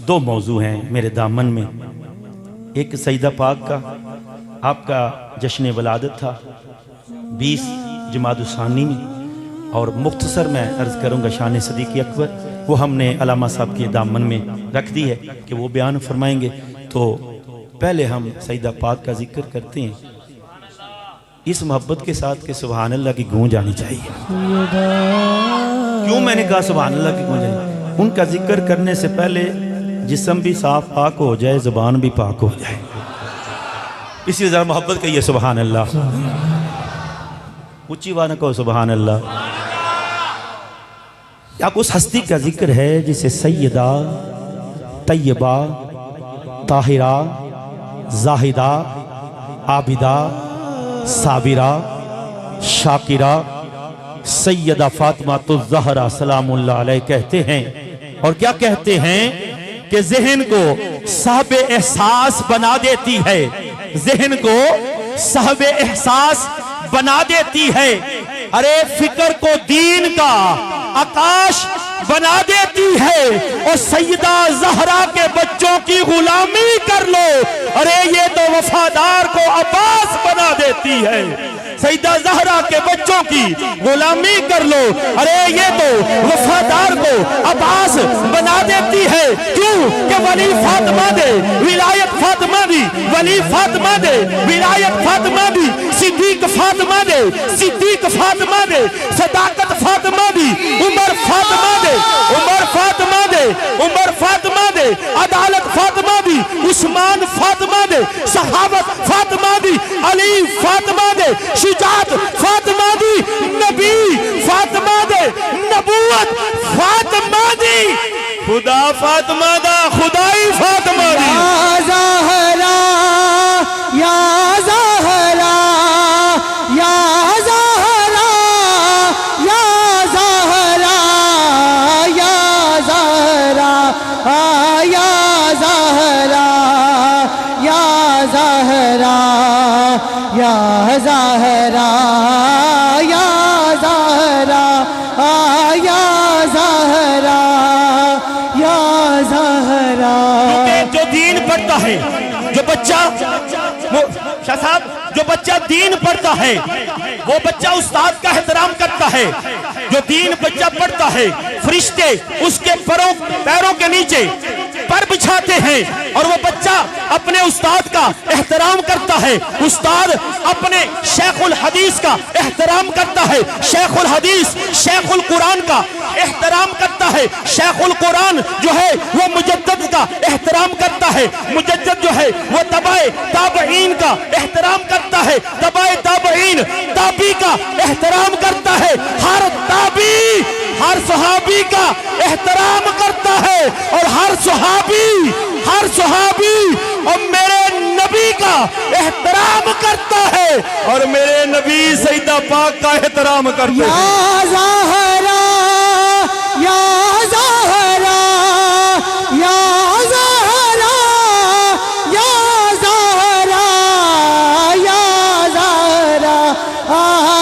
दो मौजू हैं मेरे दामन में। एक सईदा पाक का आपका जश्न वलादत था 20 जमादुस्सानी में, और मुख्तसर मैं अर्ज़ करूँगा शान सदीक़ अकबर, वो हमने अलामा साहब के दामन में रख दी है कि वो बयान फरमाएंगे। तो पहले हम सईदा पाक का जिक्र करते हैं इस मोहब्बत के साथ कि सुभान अल्लाह की गूंज आनी चाहिए। क्यों मैंने कहा सुभान अल्लाह की गूंज आनी? उनका जिक्र करने से पहले जिस्म भी साफ पाक हो जाए, ज़ुबान भी पाक हो जाए, इसलिए ज़रा मोहब्बत कहिए सुभान अल्लाह। ऊंची वाला कहो सुभान अल्लाह। या उस हस्ती का जिक्र है जिसे सैयदा, तैयबा, ताहिरा, जाहिदा, आबिदा, साबिरा, शाकिरा, सैयदा फातिमा तो ज़हरा सलामुल्लाह अलैह कहते हैं। और क्या कहते हैं कि ज़हन को साहब एहसास बना देती है, ज़हन को साहब एहसास बना देती है। अरे फिक्र को दीन का आकाश बना देती है। और सैयदा ज़हरा के बच्चों की गुलामी कर लो, अरे ये तो वफादार को अब्बास बना देती है। सैयदा ज़हरा के बच्चों की गुलामी कर लो, अरे ये तो वफादार को अब्बास बना देती है। क्यों कि वली फातिमा दे विलायत फातिमा दी, वली फातिमा दे विलायत फातिमा दी, सिद्दीक फातिमा दे सिद्दीक फातिमा दे, सदाकत फातिमा दी, उमर फातिमा दे उमर फातिमा दे उमर फातिमा दे, अदालत फातिमा दी, उस्मान फातिमा दे, सहाबत फातिमा दी, अली फातिमा दे, शुजात फातिमा दी, नबी फातिमा दे, नबूवत फातिमा दी, खुदा फातिमा दा, खुदाई फातिमा दी। या ज़हरा या ज़हरा या ज़हरा या ज़हरा या ज़हरा या ज़हरा या ज़हरा या ज़हरा या ज़हरा या ज़हरा या ज़हरा। जो दीन पढ़ता है, जो बच्चा शाह साहब, जो बच्चा दीन पढ़ता है वो बच्चा उस्ताद का एहतराम करता है। जो दीन बच्चा पढ़ता है फरिश्ते उसके पैरों के नीचे पर बिछाते हैं और वो बच्चा अपने उस्ताद का एहतराम करता है। उस्ताद अपने शेखुल हदीस का एहतराम करता है। शेखुल हदीस शेखुल कुरान का एहतराम करता है। शेखुल कुरान जो है वो मुजद्दिद का एहतराम करता है। मुजद्दिद जो है वो तबाए ताबईन का एहतराम करता है। तबाए ताबईन ताबी का एहतराम करता है। हर ताबी हर सहाबी का एहतराम करता है और हर सहाबी और मेरे नबी का एहतराम करता है और मेरे नबी सईदा पाक का एहतराम करता है। या ज़हरा या ज़हरा या ज़हरा या ज़हरा या ज़हरा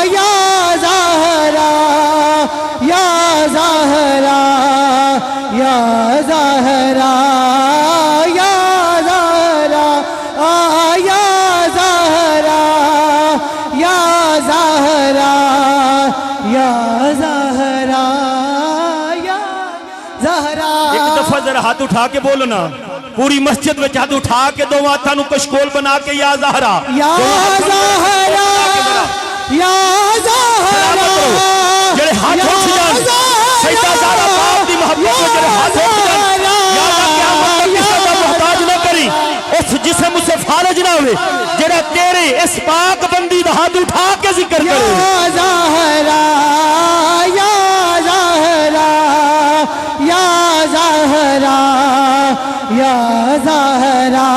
या ज़हरा या ज़हरा या ज़हरा या ज़हरा या ज़हरा या ज़हरा या ज़हरा या ज़हरा। एक दफा जरा हाथ उठा के बोलो ना, पूरी मस्जिद में हाथ उठा के दो हाथों कशकोल बना के या ज़हरा या ज़हरा या ज़हरा जेड़े हाथ उठ जान सईदा ज़हरा पाक दी मोहब्बत में जेड़े हाथ उठ जान, या अल्लाह क़यामत तक किसी का मोहताज ना करी, उस जिस्म से फारज ना हुए जेड़ा तेरे इस पाक बंदी दा हाथ उठा के जिक्र करे। या ज़हरा या ज़हरा या ज़हरा या ज़हरा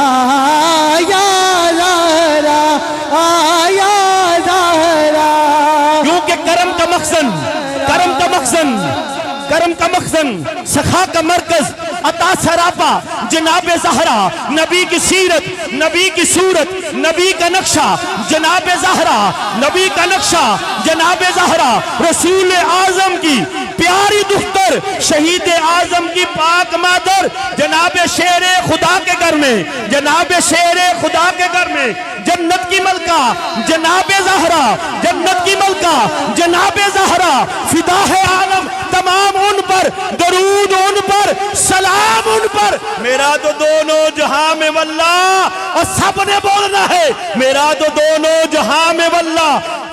या ज़हरा या ज़हरा। क्योंकि करम का मकसद सखा का मरकज अता सरापा जनाब ज़हरा, नबी की सीरत, नबी की सूरत, नबी का नक्शा जनाब ज़हरा, नबी का नक्शा जनाब ज़हरा, रसूल आज़म की प्यारी दुख्तर शहीद आजम की पाक मादर जनाब शेर खुदा के घर में, जनाब शेर खुदा के घर में जन्नत की मलका जनाब ज़हरा, जन्नत की मलका जनाब ज़हरा, फिदा है आलम तमाम उन पर, दरूद उन पर, सलाम उन पर। मेरा तो दोनों जहां में वल्लाह, और सबने बोलना है मेरा तो दोनों जहां में वल्लाह,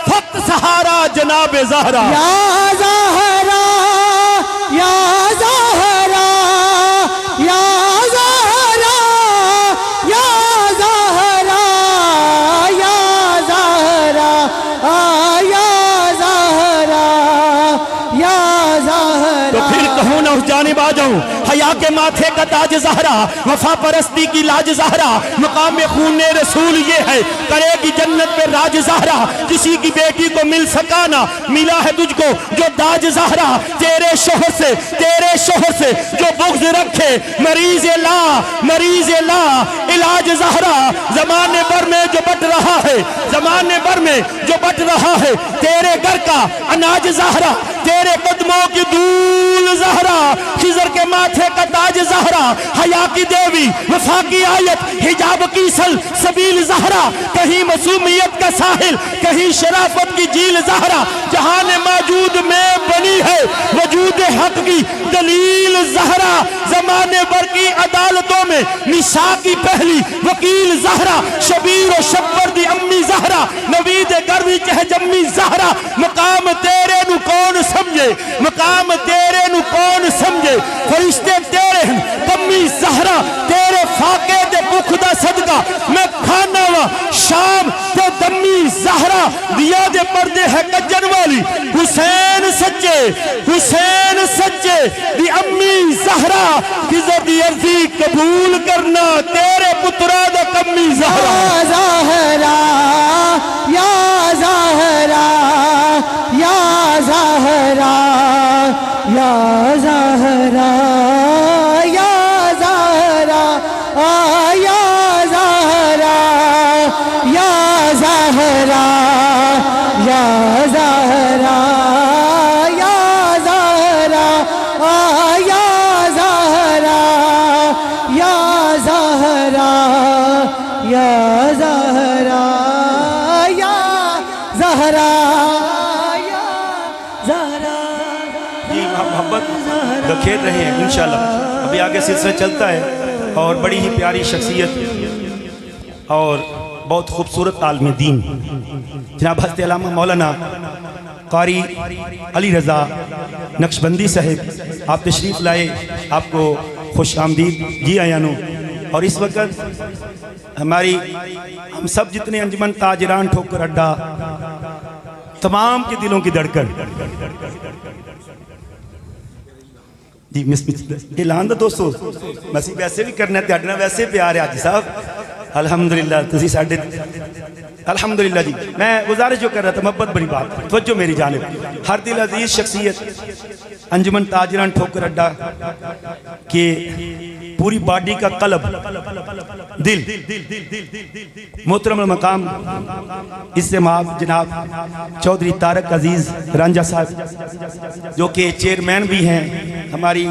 फक्त सहारा जनाब ज़हरा। या ज़हरा या ज़हरा या ज़हरा या ज़हरा या ज़हरा या ज़हरा या ज़हरा। तो फिर कहूँ ना उस जानिब आ जाऊं, हया के माथे का ताज ज़हरा, वफा परस्ती की लाज ज़हरा, मुकाम खून रसूल ये है, करेगी जन्नत पे राज ज़हरा। किसी की बेटी को मिल सका ना, मिला है तुझको जो दाज ज़हरा। तेरे शोहर से जो बुग़्ज़ रखे, मरीज़ ला इलाज ज़हरा। ज़माने भर में जो बट रहा है, ज़माने भर में जो बट रहा है, तेरे घर का अनाज ज़हरा, तेरे कदमों की धूल ज़हरा, खिज़र के माथे का ताज ज़हरा, हया की देवी, वफा की आयत, हिजाब की सबील ज़हरा। कहीं मासूमियत का साहिल, कहीं शराफत की झील ज़हरा। जहान मौजूद में बनी है वजूद हक की दलील ज़हरा। ज़माने भर की अदालतों में निशा की पहली वकील ज़हरा। शबीर और शब्बर दी अम्मी ज़हरा, नवीद गर्वी चाहे जम्मी ज़हरा। मकाम तेरे नु कौन समझे, मकाम तेरे नु कौन समझे, फरिश्ते तेरे हैं कम्मी ज़हरा। तेरे फाके दे भुख दा सदका मैं खाना वा शाम ते दम्मी ज़हरा। दिया दे पर्दे है कज्जन वाली हुसैन सच्चे दी अम्मी ज़हरा। किज़र दी अर्जी कबूल करना तेरे पुत्रा दा कम्मी ज़हरा। या ज़हरा या ज़हरा या ज़हरा या ज़हरा या ज़हरा या ज़हरा या ज़हरा या ज़हरा या ज़हरा या ज़हरा या ज़हरा या ज़हरा या ज़हरा। जी मोहब्बत खेल रहे हैं इंशाल्लाह। अभी आगे सिलसिला चलता है और बड़ी ही प्यारी शख्सियत और बहुत खूबसूरत आलम दीन जनाब हज़रत अल्लामा मौलाना कारी अली रज़ा नक्शबंदी साहिब आप तशरीफ़ लाए, आपको खुश आमदीद जी आयानो। और इस वक्त हम सब जितने अंजमन ताजरान ठोकर अड्डा तमाम के दिलों की धड़कन जी ऐलान दोस्तों मसी वैसे भी करना तेरे नाल वैसे प्यार है अज साहब अल्हम्दुलिल्लाह तुसी साडे अल्हम्दुलिल्लाह जी। मैं गुजारिश जो कर रहा था मोहब्बत बड़ी बात तवज्जो मेरी जानिब हर दिल अजीज शख्सियत अंजुमन ताजरान ठोकर अड्डा के पूरी बॉडी का कलब दिल मोहतरम मकाम इससे माफ जनाब चौधरी तारक अजीज रांझा साहब जो कि चेयरमैन भी हैं हमारी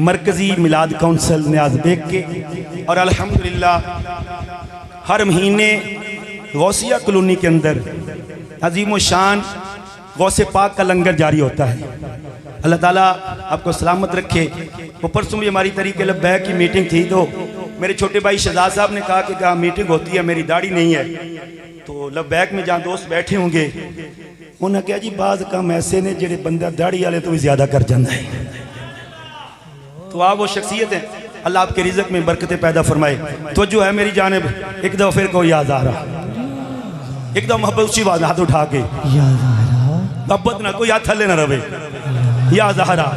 मरकजी मिलाद काउंसिल न्याज बेग के। और अल्हम्दुलिल्लाह हर महीने गौसिया कॉलोनी के अंदर अजीम शान गौसे पाक का लंगर जारी होता है। अल्लाह ताला आपको सलामत रखे। वो परसों भी हमारी तरीके लब्बैक की मीटिंग थी तो मेरे छोटे भाई शहजाद साहब ने कहा कि कहा मीटिंग होती है मेरी दाढ़ी नहीं है, तो लब्बैक में जहाँ दोस्त बैठे होंगे उन्हें कहा जी बाज़ काम ऐसे ने जेड़े बंदा दाढ़ी वाले तो भी ज़्यादा कर जाता है। तो आप वो शख्सियत है, अल्लाह आपके रिज़्क़ में बरकतें पैदा फरमाए। तो जो है मेरी जानिब एक दफ़ा फिर को याद आ रहा एक दफ़ा मोहब्बत उसी बात हाथ उठा के मोहब्बत ना कोई हाथ थले ना रहे या ज़हरा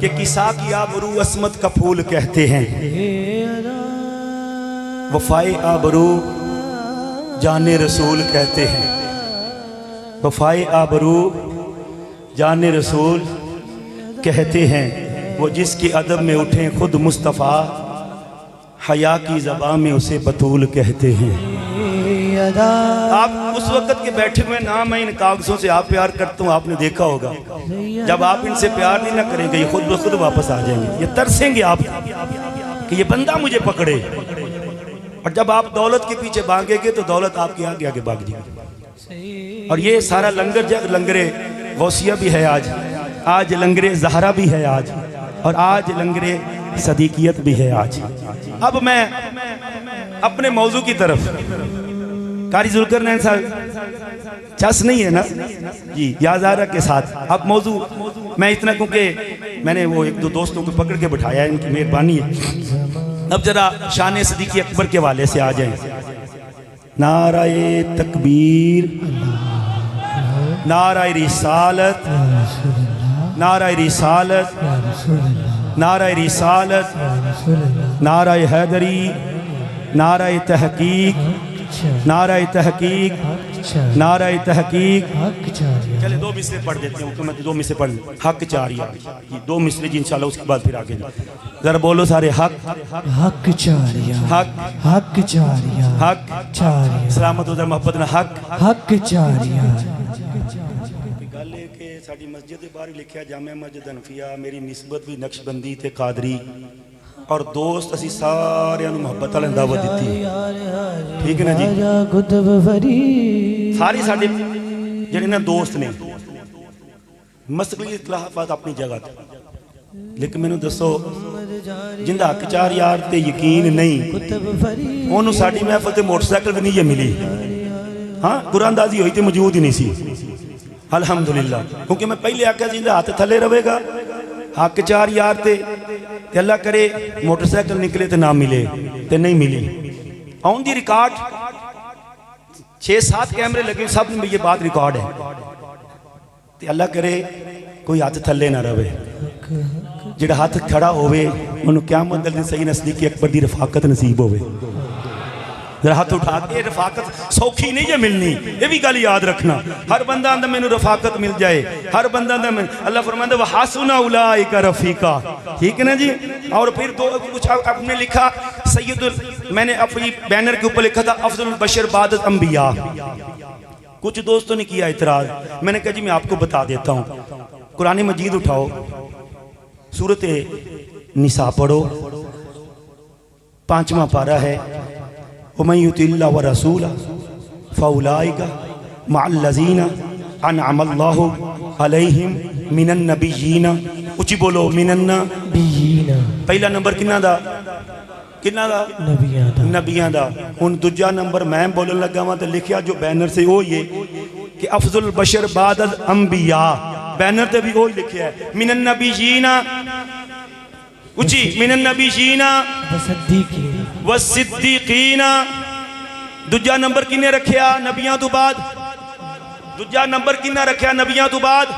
कि किसा की आबरू असमत का फूल कहते हैं, वफाए आबरू जाने रसूल कहते हैं, वफाए आबरू जाने रसूल कहते हैं। वो जिसकी अदब में उठे खुद मुस्तफ़ा हया की ज़बान में उसे बतूल कहते हैं। आप उस वक्त के बैठे हुए ना, मैं इन कागजों से आप प्यार करता हूँ, आपने देखा होगा जब आप इनसे प्यार नहीं ना करेंगे ये खुद ब खुद वापस आ जाएंगे, ये तरसेंगे आप कि ये बंदा मुझे पकड़े। और जब आप दौलत के पीछे भागेंगे तो दौलत आपके आगे आगे भाग जाएगी। और ये सारा लंगर जग लंगरे गौसिया भी है आज लंगरे ज़हरा भी है आज, और आज लंगरे सदीकियत भी है आज। अब मैं अपने मौजू की तरफ, कारी जुल्करनैन साहब चस नहीं है ना जी, याज़ारा के साथ अब मौजू मैं इतना, क्योंकि मैंने वो एक दो दोस्तों को पकड़ के बिठाया, इनकी मेहरबानी है। अब जरा शान सदीकी अकबर के वाले से आ जाए। नाराए तकबीर, नाराए रिसालत, नाराए रिसालत, नाराए रिसालत, नाराए हैदरी, नाराए तहकीक, नाराए तहकीक, नाराए तहकीक। चले दो मिसरे पढ़ देते हैं, मैं दो मिसरे पढ़, हक चारिया, दो मिसरे जी इंशाल्लाह, उसके बाद फिर आगे जरा बोलो सारे, हक हक चारिया, हक हक चारिया, हक चारिया, सलामत उधर मोहब्बत ना, हक हक चारिया। गल है कि साडी मस्जिद के बाहर लिखा जामे मस्जिद हनफिया, मेरी निस्बत भी नक्शबंदी ते कादरी, और दोस्त असी सारे मुहब्बत वाले दावत दी, ठीक है ना जी। सारे साडे जेडे ना दोस्त ने, मसली इख्तिलाफात अपनी जगह ते, लेकिन मैनू दसो जिंदा हक चार यार ते यकीन नहीं, ओनू साडी महफिल ते मोटरसाइकिल भी नहीं मिली। हाँ, कुरानदाजी हुई तो मौजूद ही नहीं सी, अल्हम्दुलिल्लाह, क्योंकि मैं पहले आख्या जिंदा हाथ थले रहेगा, हक चार यार ते अल्लाह करे मोटरसाइकिल निकले तो ना मिले तो नहीं मिली। ऑन दी रिकॉर्ड 6-7 कैमरे लगे, सब में ये बात रिकॉर्ड है। तो अल्लाह करे कोई हाथ थले ना रहे, जिहड़ा हाथ खड़ा होवे उन्होंने क़यामत दे दिन सही सदीकी अकबर की रफाकत नसीब होवे। जरा हाथ उठा के, रफाकत सौखी नहीं है मिलनी, ये भी गल याद रखना। हर बंदा आंदा मैनू रफाकत मिल जाए, हर बंदा आंदा अल्लाह फरमांदा व हसना उलाइका रफीका, ठीक है ना जी। और फिर दो कुछ आपने लिखा सैयदुल, मैंने अपनी बैनर के ऊपर लिखा था अफजलुल बशर बाद अंबिया। कुछ दोस्तों ने किया इतराज, मैंने कहा जी मैं आपको बता देता हूँ, कुरान मजीद उठाओ, सूरत निसा पढ़ो, 5वां पारा है, वमन युतिल्लाह व रसूला फउलाइका मअल्लज़ीना अनअमल्लाहु अलैहिम मिनन नबिय्यीना। उची बोलो, मिनन नबिय्यीना। पहला नंबर किन्ना दा नबियां दा। हुण दूजा नंबर मैं बोलन लगा वां, तो लिखिया जो बैनर से वो ये कि अफजुल बशर बादल अंबिया, बैनर ते भी वो लिखिया है मिनन नबिय्यीना, उची मिनन नबिय्यीना व सिद्दीकीना। दूजा नंबर किन्ने रखिया नबियां तो बाद, दूजा नंबर किन्ना रखिया नबियां तो बाद।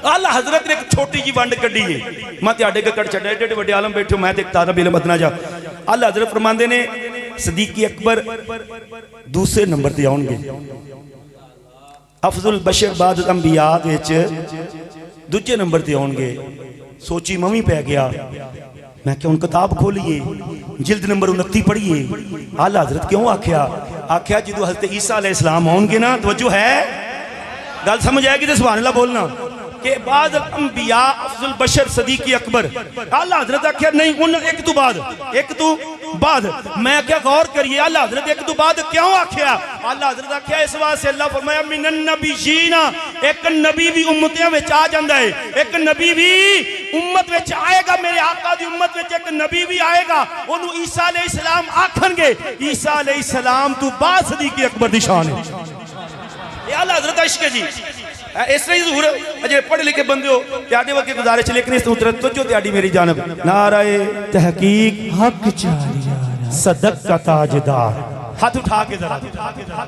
आला हजरत ने एक छोटी जी वंड कढ़ी है, मैं तेरे गकड़ छड्डे एडे वड्डे आलम बैठे, मैं ते तारा बिल बदना जा। आला हजरत फरमांदे ने सदीकी अकबर दूसरे नंबर ते आउणगे, अफजुल बशर बाद अंबिया विच दूजे नंबर ते आउणगे। सोची मवी पै गया, मैं क्या उन किताब खोलिए जिल्द नंबर 29 पढ़िए। आला हजरत क्यों आख्या, आख्या जो हजरत ईसा अलैहिस्सलाम आउणगे ना, तवज्जो है, गल समझ आएगी तो सुभान अल्लाह बोलना कि बाद अंबिया अफजुल बशर सदीकी अकबर। आला हजरत आख्या नहीं, उन एक तो बाद, एक तो बाद। मैं क्या गौर करिए, आला हजरत एक तो बाद क्यों आख्या। आला हजरत आख्या इस वास्ते, अल्लाह फरमाया मिनन नबिय्यीना, एक नबी भी उम्मतियां विच आ जांदा है, एक नबी भी उम्मत विच आएगा, मेरे आका दी उम्मत विच एक नबी भी आएगा, ओनू ईसा अलैहिस्सलाम आखणगे। ईसा अलैहिस्सलाम तो बाद सदीकी अकबर दी शान है। ये आला हजरत इश्क है जी। इस तरह जरूर अजे पढ़े लिखे बंदे हो, त्याडे वगे गुजारिश, लेकिन इस उतरत तो जो त्याडी मेरी जानब। नाराए तहकीक, हक चारिया, सदक का ताजदार, हाथ उठा के जरा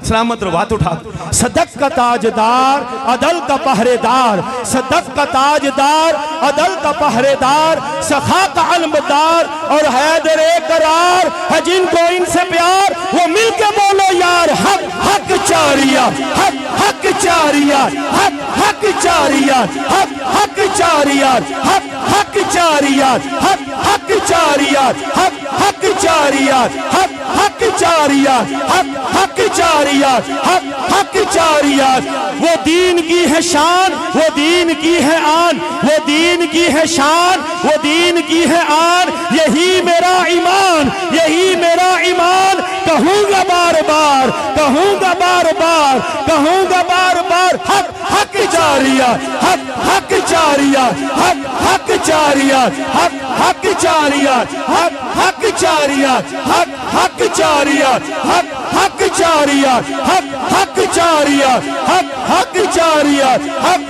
सलामत रहो, हाथ उठा। सदक का ताजदार, अदल का पहरेदार, सदक का ताजदार, अदल का पहरेदार, सखा का अलमदार और हैदर करार है जिनको इनसे प्यार, वो मिलके बोलो यार हक हक चारिया, हक हक चारिया, हक हक चारिया, हक हक चारिया, हक हक चारिया, हक हक चारिया, हक हक चारिया, हक हक जारियात, हक हक जारियात, हक हक जारियात। वो दीन की है शान, वो दीन की है आन, वो दीन की है शान, वो दीन की है आन। यही मेरा ईमान, यही मेरा ईमान। कहूंगा बार बार, कहूंगा बार बार, कहूंगा बार बार। हक हक जारियात, हक हक जारियात, हक हक जारियात, हक हक जारियात, हक हक जारियात, हक हक जारियात, हक हक जारियात, हक हक जारियात, हक हक जारियात, हक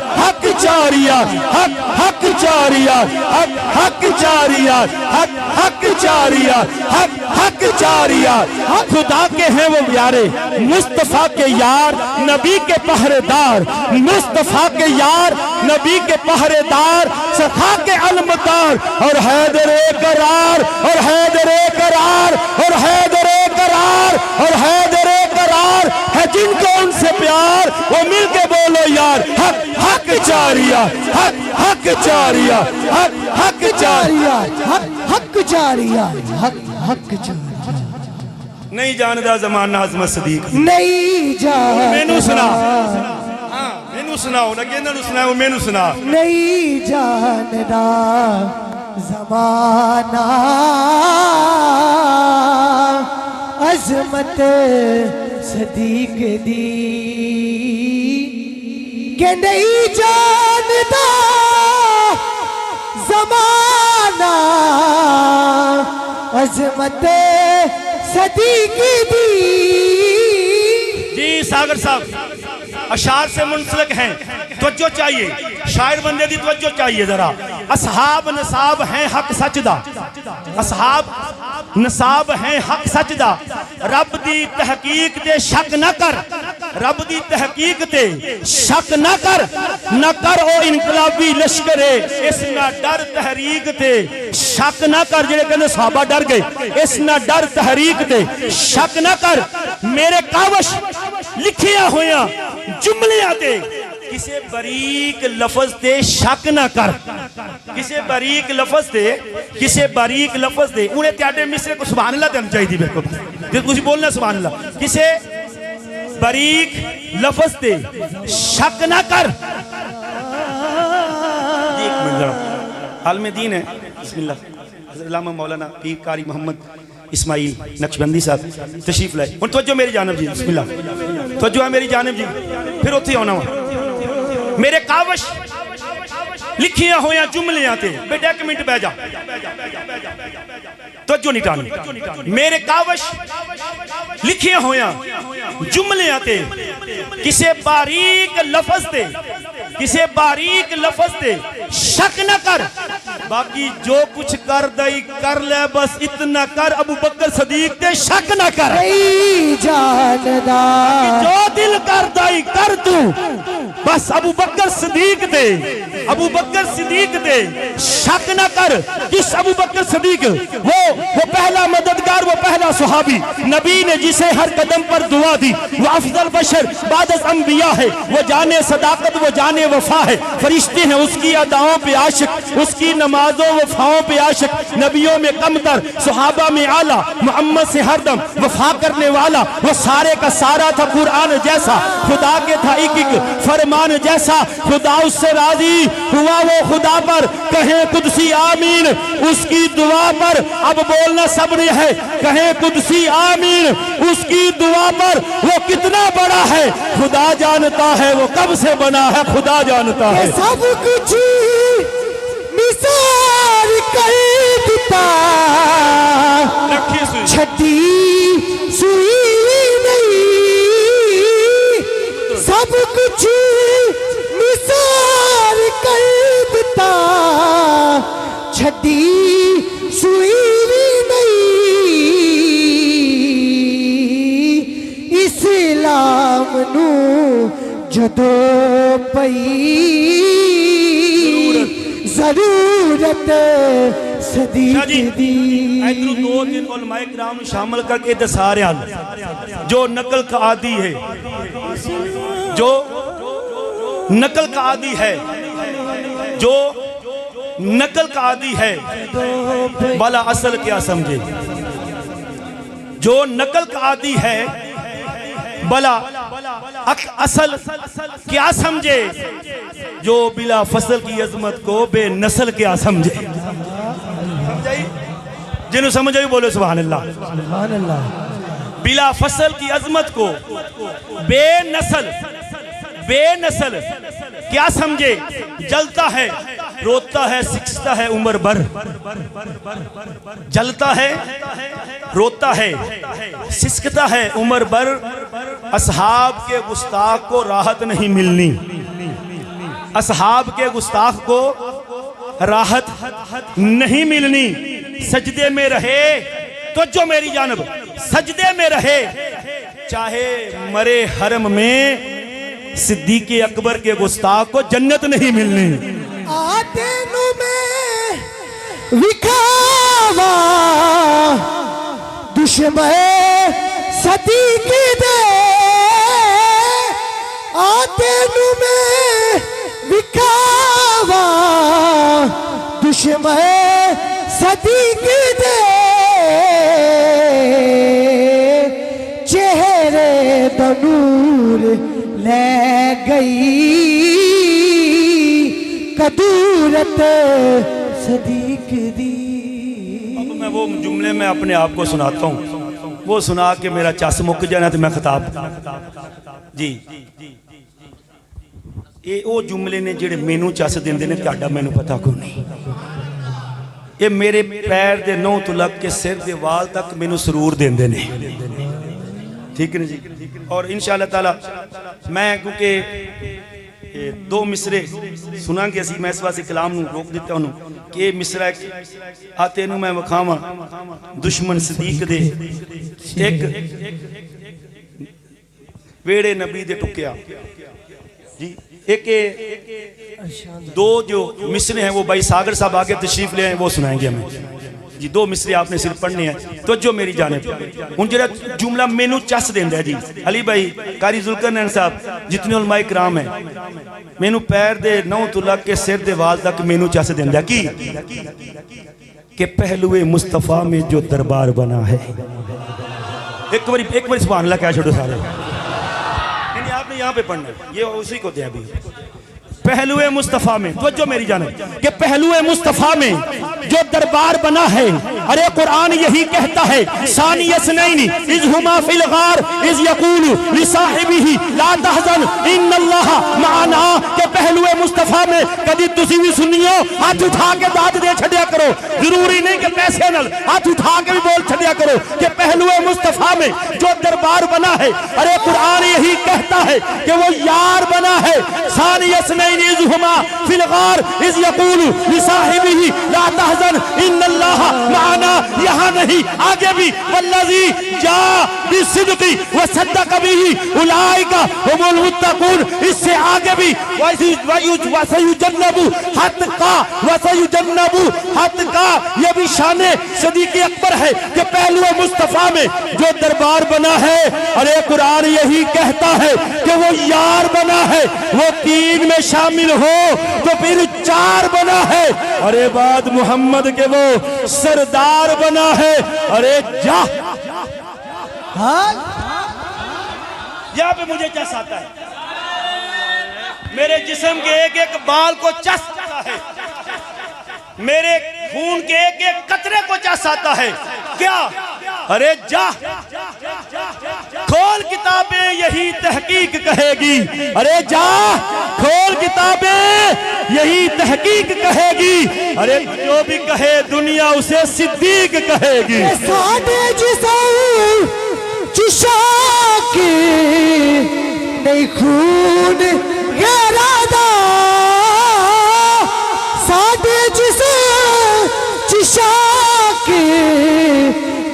हक जारियात, हक हक जारियात, हक हक जारियात, हक हक जारियात, हक हक जारियात। खुदा के हैं वो प्यारे, मुस्तफा के यार, नबी के पहरेदार, मुस्तफा के यार, नबी के पहरेदार, सखा के अलमदार, और हैदर करार, और हैदर करार, और हैदर करार, और हैदर करार है जिनको उनसे प्यार। वो मिल के बोलो यार, हक हक जारियात, हक हक जारियात, हक हक जारियात, हक हक जारियात, हक हक जारियात। नहीं जानदा जमाना अज़मत सदीक, नहीं जानदा, मैनू सुना, हाँ मैनू सुनाओ, लगे ना सुनाओ, मैनू सुना। नहीं जानदा ज़माना अज़मत सदीक दी, के नहीं जानदा ज़माना अज़मत सदीक दी। जी सागर साहब अशार से मुंसलिक हैं, तवज्जो चाहिए, शायर बंदे दी तवज्जो चाहिए जरा। असहाब नसाब हैं हक सचदा, असहाब नसाब हैं हक सचदा। रब दी तहकीक ते शक न कर, रब दी तहकीक ते शक न कर, न कर ओ इनकलाबी लश्करे, इस ना डर तहरीक ते शक न कर। जेड़े कहंदे सहाबा डर गए, इस ना डर तहरीक ते शक न कर। मेरे कावश लिखिया होया जुमलियां ते किसे बरीक लफज ते शक ना कर, किसे बरीक लफज ते, किसे बरीक लफज ते उन्हें त्याडे मिसरे को सुभान अल्लाह देना चाहिए। बिल्कुल जे तुसीं बोलना सुभान अल्लाह, किसे बरीक लफज ते शक ना कर। एक मिनट जरा, आलम दीन है, बिस्मिल्लाह। हज़रत अल्लामा मौलाना पीर कारी मोहम्मद इस्माइल नक्शबंदी साहब तशरीफ लाए। हुण तवज्जो मेरी जानब जी, बिस्मिल्लाह, तवज्जो है मेरी जानब जी, फिर उत्थे आना वा। मेरे कावश लिखिया होया जुमलियां ते, बेटा एक मिनट बह जा, तवज्जो नहीं टानी। मेरे कावश लिखिया होया जुमलियां ते किसे बारीक लफज ते, किसे बारीक लफज ते शक न कर। बाकी जो कुछ कर दई कर ले, बस इतना कर। अबू बकर सदीक ते शक न कर, नहीं जानदा जो दिल कर दई कर तू, बस अबू बकर सदीक ते, अबू बकर सदीक ते शक न कर। किस अबू बकर सदीक? वो पहला मददगार, वो पहला सुहाबी, नबी ने जिसे हर कदम पर दुआ दी। वो अफजल बशर बादस अंबिया है, वो जाने सदाकत, वो जाने वफा है। फरिश्ते हैं उसकी अदाओं पे आशिक, उसकी नमाजों वफाओं पे आशिक। नबियों में कमतर, सुहाबा में आला, मोहम्मद से हरदम वफा करने वाला। वो सारे का सारा था कुरान जैसा, खुदा के था एक एक फरमान जैसा। खुदा उससे राजी हुआ, वो खुदा पर कहें कुदसी आमीन, उसकी दुआ पर अब बोलना सब ने है, कहें कुदसी आमीन, उसकी दुआ पर। वो कितना बड़ा है खुदा जानता है, वो कब से बना है खुदा जानता है। सब कुछ निसार कर दिता, छठी सुई नहीं, सब कुछ निसार कर दिता, छठी सुई नहीं। इस्लाम नू जदो पई जरूरत सदीक दी। इधरों दो दिन उलमाए किराम शामिल करके दसा रहा हूं, जो नकल का आदी है, जो नकल का आदी है, जो नकल का आदी है, भला असल क्या समझे। जो नकल का आदि है भला असल क्या समझे, जो बिला फसल की अजमत को बेनस्ल क्या समझे। जिन्होंने समझ आई बोलो सुभान अल्लाह। सुभान अल्लाह। बिला फसल की अजमत को बेनस्ल क्या समझे, जलता है रोता है सिकता है उम्र भर, जलता है रोता है सिसकता है उम्र भर, असहाब के गुस्ताख को राहत नहीं मिलनी, असहाब के गुस्ताख को राहत नहीं मिलनी। सजदे में रहे तो जो मेरी जानब सजदे में रहे, चाहे मरे हरम में सिद्दीक़ अकबर के गुस्ताख को जन्नत नहीं मिलनी। आते नु में विखावा दुश्मन सदीक दे, आते नु में विखावा दुश्मन सदीक दे, चेहरे दा नूर ले गई कदूरत सदीक दी। अब मैं वो जुमले में अपने आप को सुनाता हूँ, वो सुना के मेरा चस मुक जाना तो मैं खिताब जी ये वो जुमले ने जेड़े मैनू चस देंदे ने तुहाडा मैनू पता को नहीं। ये मेरे पैर दे नौ तो लग के सिर दे वाल तक मैनू सरूर देंदे ने, ठीक है जी। और इंशाअल्लाह ताला मैं क्योंकि दो मिसरे सुनांगे असी, मैं इस वास्ते कलाम नूं रोक दिता हूं कि मिसरा आते नूं मैं वखावां दुश्मन सदीक दे, एक वेड़े नबी दे टुकिया जी। एक दो जो मिसरे हैं वो भाई सागर साहब आगे तशरीफ ले आए, वो सुनाएंगे हमें जी। दो मिसरे आपने सिर्फ पढ़ने हैं तो जो मेरी जानिब हूँ जरा जुमला मैनू चस देंदा है जी। अली भाई कारी जुल्करनैन साहब जितने उलमाए कराम है मैनू पैर दे नौ तो लग के सिर दे वाल तक मैनू चस देंदा की कि पहलुए मुस्तफ़ा में जो दरबार बना है। एक बार सुभान अल्लाह कह छोड़ो सारे, नहीं आपने यहाँ पे पढ़ना, ये उसी को दिया अभी। पहलुए मुस्तफ़ा में तो जो मेरी जाने कि पहलुए मुस्तफ़ा में जो दरबार बना है, अरे कुरान यही कहता है सानी यसनैनी इज़ हुमा फिल गार इज़ यकूलु लिसाहिबिही ला तहज़न इन्नल्लाहा माअना। के पहलुए मुस्तफ़ा में कभी तुसी भी सुनियो हाथ उठा के दाद दे छड़िया करो, जरूरी नहीं कि पैसे नाल हाथ उठा के भी बोल छड़िया करो कि पहलुए मुस्तफ़ा में जो दरबार बना है। अरे कुरान यही कहता है कि वो यार बना है। सानी यसनैनी इज़हुमा फिल गार इज़ यकूलु लिसाहिबिही ला तहज़न इन्नल्लाहा माअना। यहाँ नहीं आगे भी वल्लज़ी जा बिस्सिद्क़ि व सद्दक़ बिही उलाइका हुमुल मुत्तक़ून, इससे आगे भी वसयुजन्नबु हत्का, ये भी शान सदीक़ अकबर है कि पहलुए मुस्तफ़ा में जो दरबार बना है। अरे कुरान यही कहता है कि वो यार बना है, वो तीन में शामिल हो तो फिर चार बना है। अरे बाद मोहम्मद के वो सरदार बना है। अरे जा यहाँ पे मुझे चस आता है, मेरे जिस्म के एक एक बाल को चस आता है, मेरे खून के एक एक कतरे को चस आता है। क्या? अरे जा खोल किताबें यही तहकीक कहेगी। अरे जा खोल किताबें यही तहकीक कहेगी। अरे जो भी कहे दुनिया उसे सिद्दीक कहेगी। साडे जिसाकी नहीं खून गहरादा, साडे जिसाकी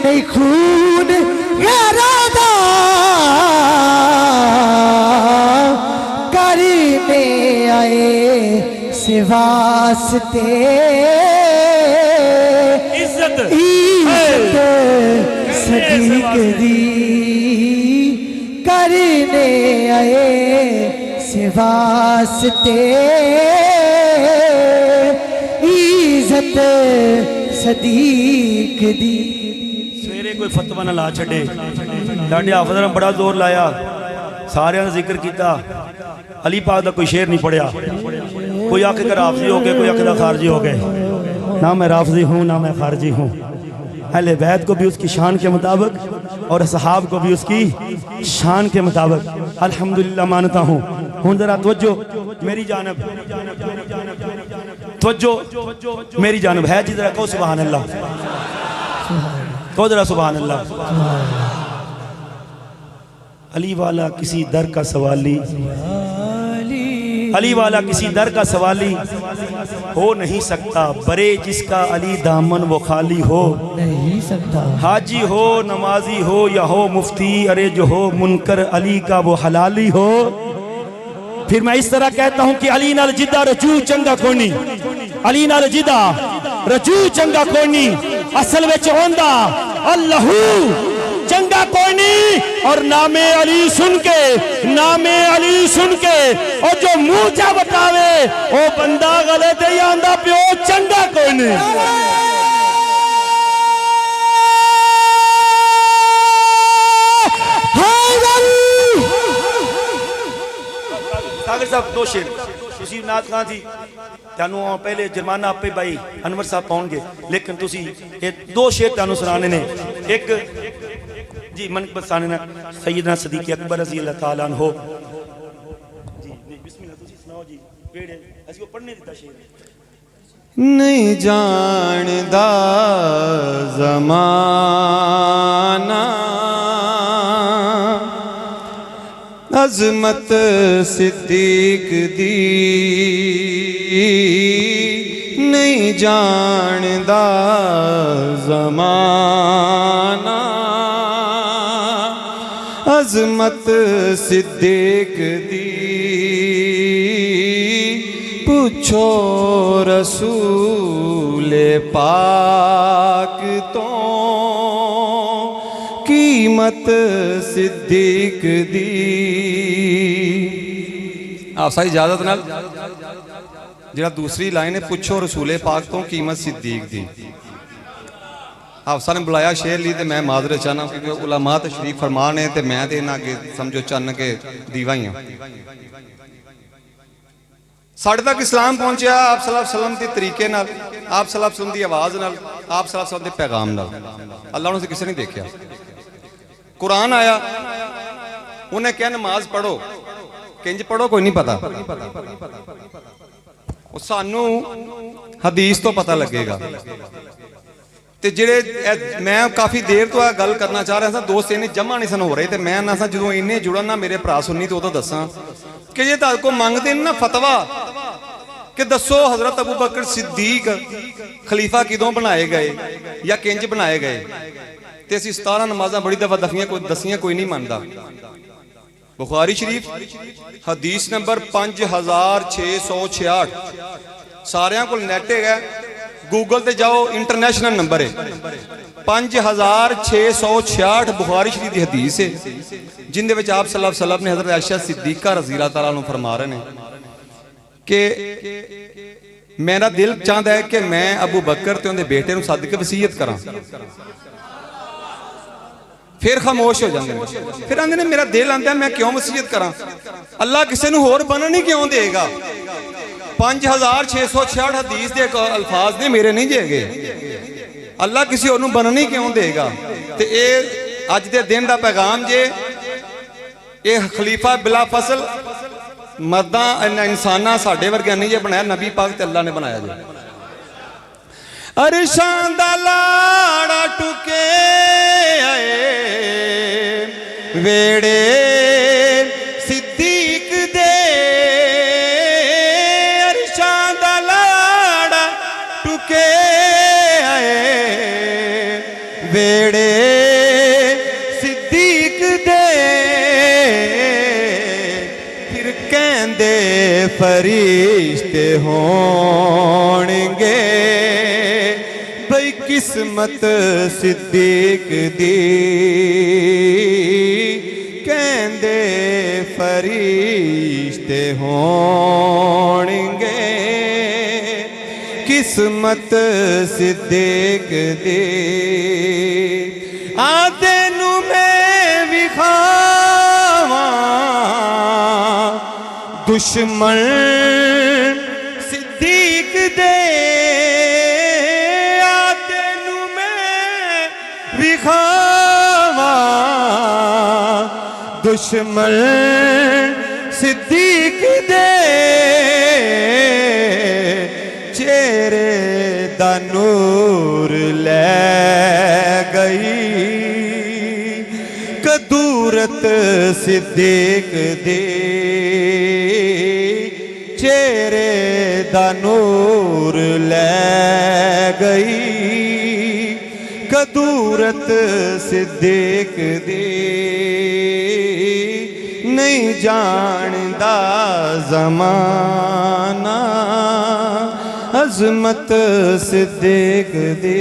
नहीं खून गहरादा, करने आए से वास्ते इज्जत सदीक दी, करने आए से वास्ते इज्जत सदीक दी। मेरे कोई फतवा ना ला छे। साडे हाफिज़ ने बड़ा जोर लाया, सारिਆਂ ਦਾ ਜ਼ਿਕਰ ਕੀਤਾ, अली पाक का कोई शेर नहीं पढ़िया। कोई आखेगा राफजी हो गए, कोई आखेगा खारजी हो गए। ना मैं राफजी हूँ ना मैं खारजी हूँ। अहले बैत को भी उसकी शान के मुताबिक और सहाब को भी उसकी शान के मुताबिक अल्हम्दुलिल्लाह मानता हूँ। हूँ जरा तवज्जो मेरी जानब, तवज्जो मेरी जानब है जी, जरा कहो सुभान अल्लाह, कहो जरा सुभान अल्लाह। अली वाला किसी दर का सवाली, अली वाला किसी दर का सवाली हो नहीं सकता, बरे जिसका अली दामन वो खाली हो नहीं सकता। हाजी हो नमाजी हो या हो मुफ्ती, अरे जो हो मुनकर अली का वो हलाली हो। फिर मैं इस तरह कहता हूं कि अली नाल जिदा रजू चंगा कोनी, अली नाल जिदा रजू चंगा कोनी, असल विच होंदा अल्लाहू चंगा कोई नहीं। और नामे अली सुन के, नामे अली सुन के और जो मुंह चा बतावे वो बंदा गलत ही आंदा प्यो चंगा कोई नहीं। सागर साहब दो शेर तुसी नात खां थी, तैनू पहले जुर्माना आपे भाई अनवर साहब पाउणगे, लेकिन तुसी ये दो शेर तैनू सुनाने ने। एक जी मन बसाने ना सैयदना सदीक अकबर रज़ी अल्लाह ताला अन्हो जी, बिस्मिल्लाह तुसी सुनाओ जी। पेड़े असि वो पढ़ने दिता शेर। नहीं जानदा ज़माना अज़मत सिद्दीक दी, नहीं जानदा ज़माना अज़मत सिद्दीक दी, पूछो रसूल पाक तो कीमत सिद्दीक दी। आप सारी इजाजत नाल जिहड़ा दूसरी लाइन है, पूछो रसूल पाक तो कीमत सिद्दीक दी। हाफसा ने बुलाया शेर ली तो मैं माजरत चाहना क्योंकि उलमा तो शरीफ फरमान है, तो मैं तो इन्हें अगे समझो चन्न के दीवा ही हाँ। साढ़े तक इस्लाम पहुंचा आप सल्लल्लाहु अलैहि वसल्लम के तरीके नाल, आप सल्लल्लाहु अलैहि वसल्लम की आवाज़ नाल, आप सल्लल्लाहु अलैहि वसल्लम के पैगाम नाल। अल्लाह ने किसी ने देखा, कुरान आया उन्हें क्या नमाज पढ़ो, किंज पढ़ो कोई नहीं पता, सानू हदीस तो पता लगेगा। ते जिहड़े मैं काफ़ी देर तो गल करना चाह रहा था, दोस्त इन्ने जमा नहीं सन हो रहे, तो मैं ना सा जो इन्ने जुड़न ना मेरे भरा सुननी तो उदों दसा कि जे तुहाडे को मंगदे ना फतवा कि दसो हज़रत अबू बकर सिद्दीक खलीफा किदों बनाए गए या किंज बनाए गए, तो असीं 17 नमाज़ां बड़ी दफा दसियां कोई नहीं मानता। बुखारी शरीफ हदीस नंबर 5666 सारियां कोल नैट है, गूगल ते जाओ, इंटरनेशनल नंबर है 5666 बुखारी शरीफ की हदीस है, जिंदे विच आप सल्लल्लाहु अलैहि वसल्लम ने हज़रत आयशा सिद्दीका रज़ी अल्लाह तआला अन्हा फरमा रहे हैं कि मेरा दिल चाहता है कि मैं अबू बकर ते उनके बेटे नूं सद के वसीयत करा, फिर खामोश हो जाते हैं। फिर आंदे ने मेरा दिल आंदा मैं क्यों वसीयत करा, अल्लाह किसी नूं होर बनन नहीं क्यों देगा। 5666 हदीस के अल्फाज ने मेरे नहीं जेगे, अल्लाह किसी होर नूं बनन नहीं क्यों देगा। तो ये अज के दिन का पैगाम जे ये खलीफा बिला फसल मर्दा इंसाना साडे वर्गे नहीं जे बनाया, नबी पाक ते अल्लाह ने बनाया जे। अरशां दा लाड़ा टुके आए वेड़े सिद्दीक दे, अरशां दा लाड़ा टुके आए वेड़े सिद्दीक दे, फिर कहंदे फरिश्ते होणगे किस्मत सिद्दीक दी, कहंदे फरिश्ते होणगे किस्मत सिद्दीक दी। आ तेनू मैं विखावा दुश्मन सिद्दीक दे आ तेनू मैं विखावा दुश्मन सिद्दीक दे चेहरे दा नूर ले गई कदूरत सिद्दीक दे चेहरे दा नूर ले गई कदूरत सिद्दीक दे नहीं जानदा ज़माना अज़मत सिद्दीक दे।